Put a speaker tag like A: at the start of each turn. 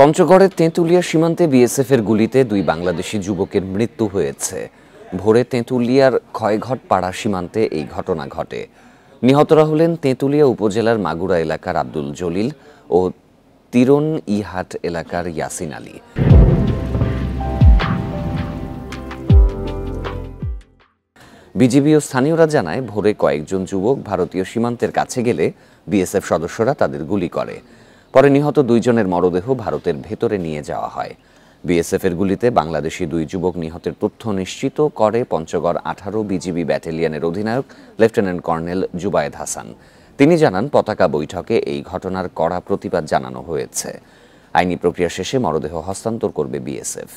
A: পঞ্চগড়ের তেঁতুলিয়া সীমান্তে বিএসএফের গুলিতে দুই বাংলাদেশি যুবকের মৃত্যু হয়েছে। ভোরে তেঁতুলিয়ার ক্ষয়ঘট পাড়া সীমান্তে এই ঘটনা ঘটে। নিহতরা হলেন তেঁতুলিয়া উপজেলার মাগুরা এলাকার আব্দুল জলিল ও তিরন ইহাট এলাকার ইয়াসিন আলী। বিজিবি ও স্থানীয়রা জানায়, ভোরে কয়েকজন যুবক ভারতীয় সীমান্তের কাছে গেলে বিএসএফ সদস্যরা তাদের গুলি করে। পরে নিহত দুইজনের মরদেহ ভারতের ভেতরে নিয়ে যাওয়া হয়। বিএসএফের গুলিতে বাংলাদেশি দুই যুবক নিহতের তথ্য নিশ্চিত করে পঞ্চগড় 18 বিজিবি ব্যাটালিয়নের অধিনায়ক লেফটেন্যান্ট কর্নেল জুবায়েদ হাসান। তিনি জানান, পতাকা বৈঠকে এই ঘটনার কড়া প্রতিবাদ জানানো হয়েছে। আইনি প্রক্রিয়া শেষে মরদেহ হস্তান্তর করবে বিএসএফ।